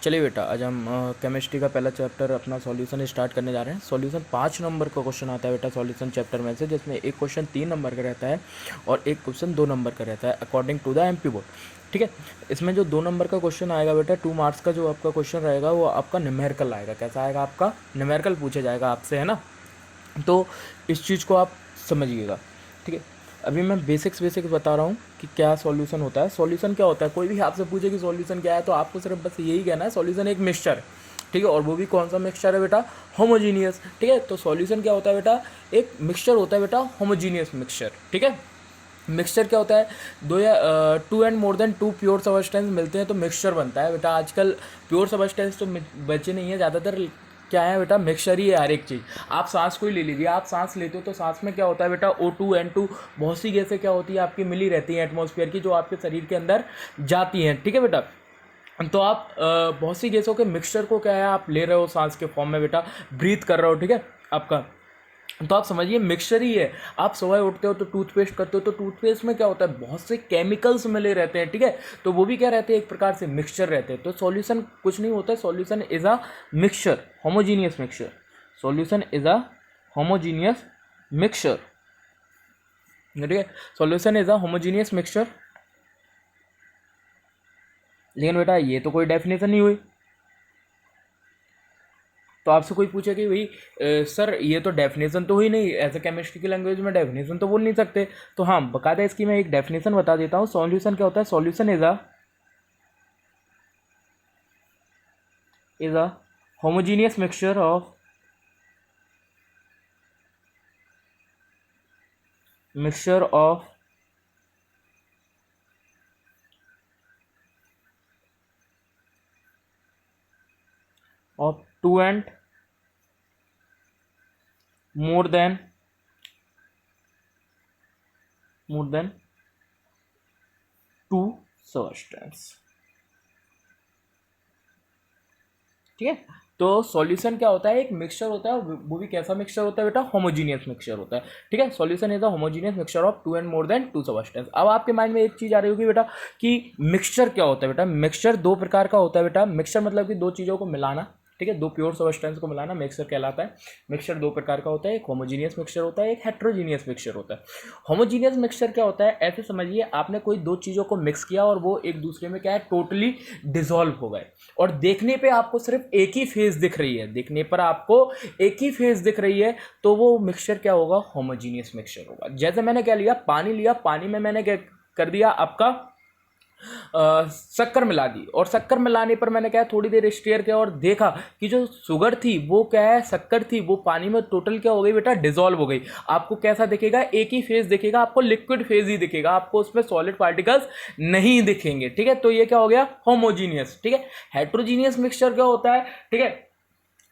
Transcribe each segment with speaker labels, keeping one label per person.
Speaker 1: चलिए बेटा, आज हम केमिस्ट्री का पहला चैप्टर अपना सॉल्यूशन स्टार्ट करने जा रहे हैं। सॉल्यूशन 5 नंबर का क्वेश्चन आता है बेटा सॉल्यूशन चैप्टर में से, जिसमें एक क्वेश्चन 3 नंबर का रहता है और एक क्वेश्चन 2 नंबर का रहता है according to the MP board. ठीक है, इसमें जो 2 नंबर का क्वेश्चन आएगा बेटा, 2 मार्क्स का जो आपका क्वेश्चन रहेगा वो आपका न्यूमेरिकल आएगा। कैसा आएगा? आपका न्यूमेरिकल पूछा जाएगा आपसे, है ना। तो इस चीज़ को आप समझिएगा। ठीक है, अभी मैं बेसिक्स बता रहा हूँ कि क्या सॉल्यूशन होता है। सॉल्यूशन क्या होता है? कोई भी आपसे पूछे कि सॉल्यूशन क्या है, तो आपको सिर्फ बस यही कहना है सॉल्यूशन एक मिक्सचर है। ठीक है, और वो भी कौन सा मिक्सचर है बेटा? होमोजीनियस। ठीक है, तो सॉल्यूशन क्या होता है बेटा? एक मिक्सचर होता है बेटा, होमोजीनियस मिक्सचर। ठीक है, मिक्सचर क्या होता है? 2 या 2 and more than 2 pure substance मिलते हैं तो मिक्सचर बनता है बेटा। आजकल प्योर सब्सटेंस तो बचे नहीं है, ज़्यादातर क्या है बेटा? मिक्सचर ही है हर एक चीज़। आप सांस को ही ले लीजिए, आप सांस लेते हो तो सांस में क्या होता है बेटा? O2 N2 बहुत सी गैसें क्या होती है आपकी मिली रहती हैं एटमॉस्फेयर की, जो आपके शरीर के अंदर जाती हैं। ठीक है बेटा, तो आप बहुत सी गैसों के मिक्सचर को क्या है आप ले रहे हो सांस के फॉर्म में बेटा, ब्रीथ कर रहे हो। ठीक है आपका, तो आप समझिए मिक्सचर ही है। आप सुबह उठते हो तो टूथपेस्ट करते हो, तो टूथपेस्ट में क्या होता है? बहुत से केमिकल्स मिले रहते हैं। ठीक है, तो वो भी क्या रहते हैं? एक प्रकार से मिक्सचर रहते हैं। तो सॉल्यूशन कुछ नहीं होता है, solution is a mixture, homogeneous mixture. Solution is a homogeneous mixture. ठीक है, solution is a homogeneous mixture. लेकिन बेटा ये तो कोई डेफिनेशन नहीं हुई। तो आपसे कोई पूछे कि भाई सर ये तो डेफिनेशन तो हुई नहीं, एज ए केमिस्ट्री की लैंग्वेज में डेफिनेशन तो बोल नहीं सकते। तो हाँ, बकायदा इसकी मैं एक डेफिनेशन बता देता हूँ। सॉल्यूशन क्या होता है? Solution is a homogeneous mixture of of 2 and more than 2 substance। ठीक है, तो सॉल्यूशन क्या होता है? एक मिक्सचर होता है, वो भी कैसा मिक्सचर होता है बेटा? होमोजीनियस मिक्सचर होता है। ठीक है, solution is a homogeneous mixture of 2 and more than 2 substance. अब आपके माइंड में एक चीज आ रही होगी बेटा कि मिक्सचर क्या होता है बेटा? मिक्सचर 2 प्रकार का होता है बेटा। मिक्सचर मतलब कि 2 चीज़ों को मिलाना। ठीक है, 2 प्योर सब्सटेंस को मिलाना मिक्सचर कहलाता है। मिक्सचर 2 प्रकार का होता है, एक होमोजीनियस मिक्सचर होता है, एक हेट्रोजीनियस मिक्सचर होता है। होमोजीनियस मिक्सचर क्या होता है? ऐसे समझिए आपने कोई 2 चीज़ों को मिक्स किया और वो एक दूसरे में क्या है? टोटली डिसॉल्व हो गए, और देखने पे आपको सिर्फ एक ही फेज दिख रही है। देखने पर आपको एक ही फेज दिख रही है, तो वो मिक्सचर क्या होगा? होमोजीनियस मिक्सचर होगा। जैसे मैंने क्या लिया? पानी लिया, पानी में मैंने क्या कर दिया? आपका शक्कर मिला दी, और शक्कर मिलाने पर मैंने क्या, थोड़ी देर स्टेयर किया और देखा कि जो शुगर थी वो क्या है? शक्कर थी, वो पानी में टोटल क्या हो गई बेटा? डिसॉल्व हो गई। आपको कैसा दिखेगा? एक ही फेज दिखेगा, आपको लिक्विड फेज ही दिखेगा, आपको उसमें सॉलिड पार्टिकल्स नहीं दिखेंगे। ठीक है, तो ये क्या हो गया? होमोजीनियस। ठीक है, हेट्रोजीनियस मिक्सचर क्या होता है? ठीक है,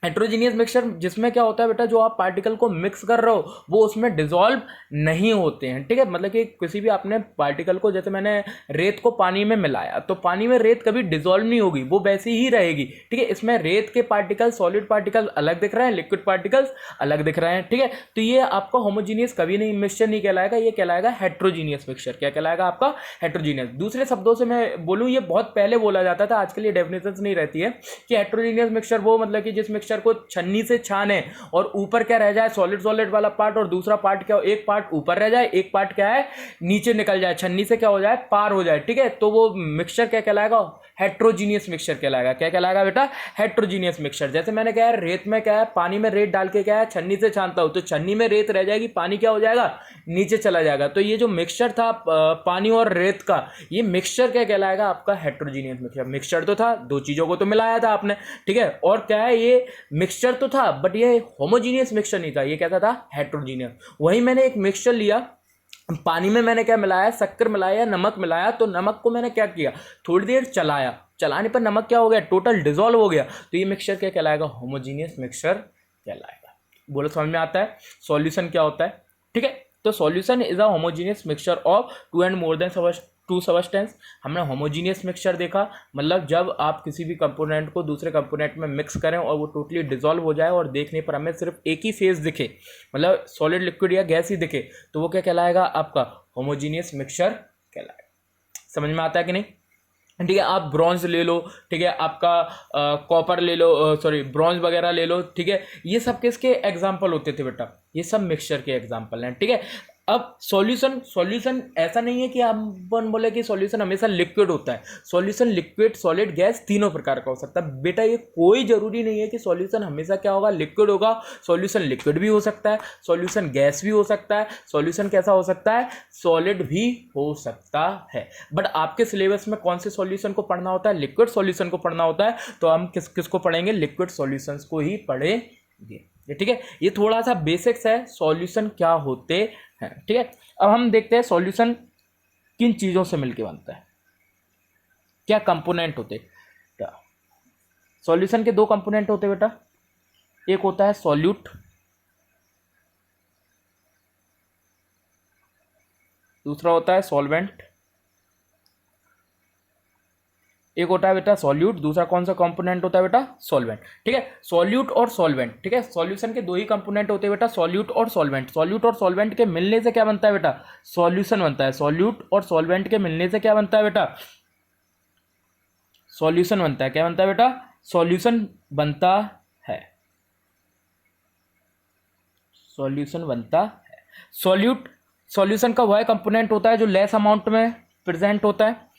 Speaker 1: हेट्रोजीनियस मिक्सचर जिसमें क्या होता है बेटा? जो आप पार्टिकल को मिक्स कर रहे हो वो उसमें डिसॉल्व नहीं होते हैं। ठीक है, मतलब कि किसी भी आपने पार्टिकल को, जैसे मैंने रेत को पानी में मिलाया, तो पानी में रेत कभी डिसॉल्व नहीं होगी, वो वैसी ही रहेगी। ठीक है, इसमें रेत के पार्टिकल, सॉलिड पार्टिकल अलग दिख रहे हैं, लिक्विड पार्टिकल्स अलग दिख रहे हैं। ठीक है, तो ये आपका होमोजीनियस कभी नहीं मिक्सचर नहीं कहलाएगा, ये कहलाएगा हेट्रोजीनियस मिक्सचर। क्या कहलाएगा आपका? हेट्रोजीनियस। दूसरे शब्दों से मैं बोलूँ, ये बहुत पहले बोला जाता था, आजकल ये डेफिनेशन नहीं रहती है कि हेट्रोजीनियस मिक्सचर वो मतलब कि जिस मिक्सचर को छन्नी से छाने और ऊपर क्या रह जाए? सॉलिड सॉलिड वाला पार्ट, और दूसरा पार्ट क्या हो? एक पार्ट ऊपर रह जाए, एक पार्ट क्या है? नीचे निकल जाए, छन्नी से क्या हो जाए? पार हो जाए। ठीक है, तो वो मिक्सचर क्या कहलाएगा? हेट्रोजीनियस मिक्सचर कहलाएगा। क्या कहलाएगा बेटा? Heterogeneous mixture. जैसे मैंने क्या है, रेत में क्या है, पानी में रेत डाल के क्या है, छन्नी से छानता हूं, तो छन्नी में रेत रह जाएगी, पानी क्या हो जाएगा? नीचे चला जाएगा। तो ये जो मिक्सचर था पानी और रेत का, ये मिक्सचर क्या कहलाएगा? आपका हेट्रोजीनियस मिक्सचर। मिक्सचर तो था, 2 चीजों को तो मिलाया था आपने। ठीक है, और क्या है? ये मिक्सचर तो था, बट ये होमोजीनियस मिक्सचर नहीं था, ये कैसा था? हेट्रोजीनियस। वही मैंने एक मिक्सचर लिया, पानी में मैंने क्या मिलाया? शक्कर मिलाया, नमक मिलाया, तो नमक को मैंने क्या किया? थोड़ी देर चलाया, चलाने पर नमक क्या हो गया? टोटल डिसॉल्व हो गया। तो ये मिक्सचर क्या कहलाएगा? होमोजीनियस मिक्सचर कहलाएगा। बोलो, समझ में आता है सॉल्यूशन क्या होता है? ठीक है, तो solution is a homogeneous mixture of 2 and more than 2 substance. हमने होमोजीनियस मिक्सचर देखा, मतलब जब आप किसी भी कंपोनेंट को दूसरे कंपोनेंट में मिक्स करें और वो टोटली डिसॉल्व हो जाए और देखने पर हमें सिर्फ एक ही फेज दिखे, मतलब सॉलिड, लिक्विड या गैस ही दिखे, तो वो क्या कहलाएगा? आपका होमोजीनियस मिक्सचर कहलाएगा। समझ में आता है कि नहीं? ठीक है, आप ब्रॉन्ज ले लो, ठीक है, आपका कॉपर ले लो, सॉरी ब्रॉन्ज वगैरह ले लो, ठीक है, ये सब किसके एग्जाम्पल होते थे बेटा, ये सब मिक्सचर के एग्जाम्पल हैं, ठीक है। अब सॉल्यूशन ऐसा नहीं है कि अपन बोले कि सॉल्यूशन हमेशा लिक्विड होता है, सॉल्यूशन लिक्विड सॉलिड गैस तीनों प्रकार का हो सकता है बेटा, ये कोई जरूरी नहीं है कि सॉल्यूशन हमेशा क्या होगा, लिक्विड होगा, सॉल्यूशन लिक्विड भी हो सकता है, सॉल्यूशन गैस भी हो सकता है, सॉल्यूशन कैसा हो सकता है, सॉलिड भी हो सकता है। बट आपके सिलेबस में कौन से सॉल्यूशन को पढ़ना होता है, लिक्विड सॉल्यूशन को पढ़ना होता है, तो हम किसको पढ़ेंगे, लिक्विड सॉल्यूशंस को ही पढ़ेंगे, ठीक है। ये थोड़ा सा बेसिक्स है, सॉल्यूशन क्या होते हैं, ठीक है। अब हम देखते हैं सॉल्यूशन किन चीजों से मिलके बनता है, क्या कंपोनेंट होते हैं। सॉल्यूशन के दो कंपोनेंट होते हैं बेटा, एक होता है सॉल्यूट, दूसरा होता है सॉल्वेंट। एक होता है बेटा सॉल्यूट, दूसरा कौन सा कंपोनेंट होता है बेटा, सॉल्वेंट, ठीक है। सॉल्यूट और सॉल्वेंट, ठीक है, सॉल्यूशन के दो ही कंपोनेंट होते हैं बेटा, सॉल्यूट और सॉल्वेंट। सॉल्यूट और सॉल्वेंट के मिलने से क्या बनता है बेटा, सॉल्यूशन बनता है। सॉल्यूट और सॉल्वेंट के मिलने से क्या बनता है बेटा, सॉल्यूशन बनता है। क्या बनता है बेटा, सॉल्यूशन बनता है, सॉल्यूशन बनता है। सॉल्यूशन का वह कंपोनेंट होता है जो लेस अमाउंट में प्रेजेंट होता है।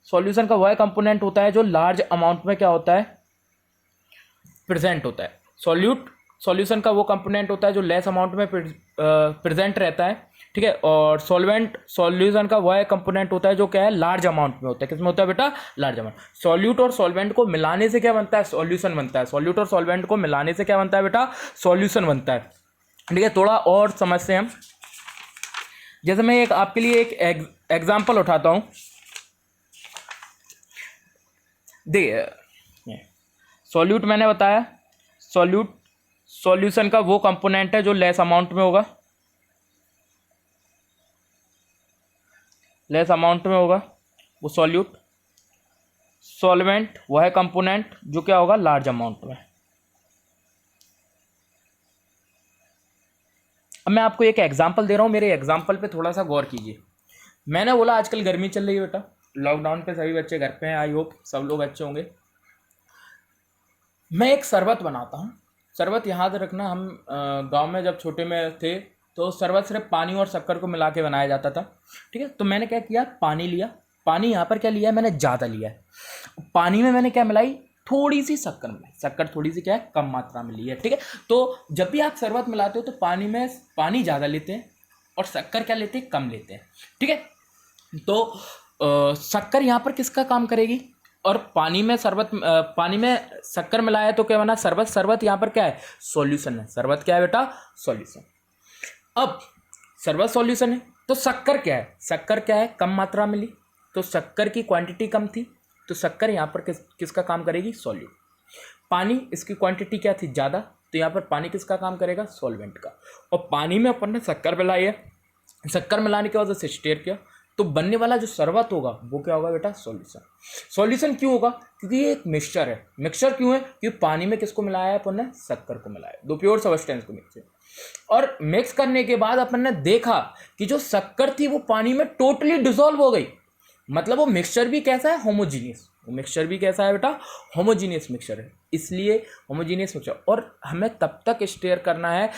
Speaker 1: सॉल्यूशन का वह कंपोनेंट होता है जो लार्ज अमाउंट में क्या होता है, प्रेजेंट होता है। सॉल्यूशन का वो कंपोनेंट होता है जो लेस अमाउंट में प्रेजेंट रहता है, ठीक है। और सॉल्यूशन का वह कंपोनेंट होता है जो क्या है, लार्ज अमाउंट में होता है। किसमें होता है बेटा, लार्ज अमाउंट। सॉल्यूट और सॉल्वेंट को मिलाने से क्या बनता है, सॉल्यूशन बनता है। सॉल्यूट और सॉल्वेंट को मिलाने से क्या बनता है बेटा, सॉल्यूशन बनता है, ठीक है। थोड़ा और समझते हैं हम, जैसे मैं एक आपके लिए एक एग्जाम्पल उठाता हूं, देखिए सॉल्यूट मैंने बताया, सॉल्यूशन का वो कंपोनेंट है जो लेस अमाउंट में होगा, वो सॉल्यूट। सॉल्वेंट वह है कंपोनेंट जो क्या होगा, लार्ज अमाउंट में। अब मैं आपको एक एग्जांपल दे रहा हूं, मेरे एग्जांपल पे थोड़ा सा गौर कीजिए। मैंने बोला आजकल गर्मी चल रही है बेटा, लॉकडाउन पे सभी बच्चे घर पे हैं, आई होप सब लोग अच्छे होंगे। मैं एक शरबत बनाता हूँ, शरबत याद रखना, हम गांव में जब छोटे में थे तो शरबत सिर्फ पानी और शक्कर को मिला के बनाया जाता था, ठीक है। तो मैंने क्या किया, पानी लिया, पानी यहाँ पर क्या लिया है, मैंने ज़्यादा लिया है। पानी में मैंने क्या मिलाई, थोड़ी सी शक्कर मिलाई, शक्कर थोड़ी सी क्या है, कम मात्रा में ली है, ठीक है। तो जब भी आप शरबत मिलाते हो तो पानी में पानी ज़्यादा लेते हैं और शक्कर क्या लेते हैं, कम लेते हैं, ठीक है। तो शक्कर यहाँ पर किसका काम करेगी, और पानी में शक्कर मिलाया तो क्या बना, शरबत। शरबत यहाँ पर क्या है, सॉल्यूशन है। शरबत क्या है बेटा, सॉल्यूशन। अब शरबत सॉल्यूशन है तो शक्कर क्या है, शक्कर क्या है, कम मात्रा में ली, तो शक्कर की क्वांटिटी कम थी, तो शक्कर यहाँ पर किसका काम करेगी, सॉल्यूट। पानी, इसकी क्वांटिटी क्या थी, ज़्यादा, तो यहाँ पर पानी किसका काम करेगा, सॉल्वेंट का। और पानी में अपन ने शक्कर मिलाई है, शक्कर मिलाने के बाद उसे स्टेयर किया, तो बनने वाला जो शरबत होगा वो क्या होगा बेटा, सॉल्यूशन। सॉल्यूशन क्यों होगा, क्योंकि ये एक मिक्सचर है। मिक्सचर क्यों है, क्योंकि पानी में किसको मिलाया है अपन ने, शक्कर को मिलाया, दो प्योर सब्सटेंस को मिक्स। और मिक्स करने के बाद अपन ने देखा कि जो शक्कर थी वो पानी में टोटली डिसॉल्व हो गई, मतलब वो मिक्सचर भी कैसा है, होमोजीनियस। मिक्सचर भी कैसा है बेटा, होमोजीनियस मिक्सचर है, इसलिए होमोजीनियस मिक्सचर। और हमें तब तक स्टेयर करना है,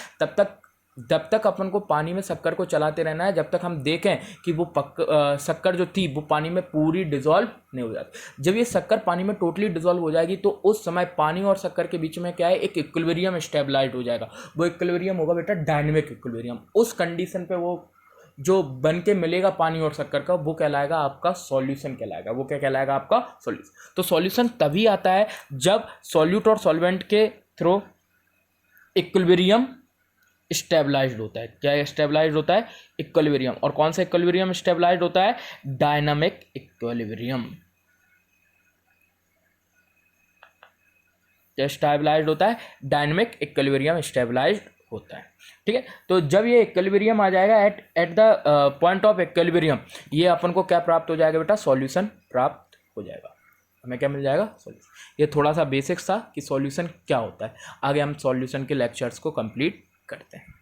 Speaker 1: जब तक अपन को पानी में शक्कर को चलाते रहना है, जब तक हम देखें कि वो शक्कर जो थी वो पानी में पूरी डिसॉल्व नहीं हो जाती। जब ये शक्कर पानी में टोटली डिसॉल्व हो जाएगी तो उस समय पानी और शक्कर के बीच में क्या है, एक इक्विलिब्रियम स्टेबलाइज हो जाएगा। वो इक्विलिब्रियम होगा बेटा डायनेमिक इक्विलिब्रियम। उस कंडीशन पे वो जो बन के मिलेगा पानी और शक्कर का, वो कहलाएगा आपका सॉल्यूशन कहलाएगा। वो क्या कहलाएगा, आपका सॉल्यूशन। तो सॉल्यूशन तभी आता है जब सॉल्यूट और सॉल्वेंट के थ्रू इक्विलिब्रियम स्टेबलाइज्ड होता है। क्या स्टेबलाइज्ड होता है, इक्विलिब्रियम। और कौन सा इक्विलिब्रियम स्टेबलाइज्ड होता है, डायनामिक इक्विलिब्रियम। स्टेबलाइज्ड होता है, डायनामिक इक्विलिब्रियम स्टेबलाइज्ड होता है, ठीक है। तो जब ये इक्विलिब्रियम आ जाएगा, at the point of equilibrium, ये अपन को क्या प्राप्त हो जाएगा बेटा, सॉल्यूशन प्राप्त हो जाएगा। हमें क्या मिल जाएगा, सॉल्यूशन। ये थोड़ा सा बेसिक्स था कि सॉल्यूशन क्या होता है। आगे हम सॉल्यूशन के लेक्चर्स को कंप्लीट करते हैं।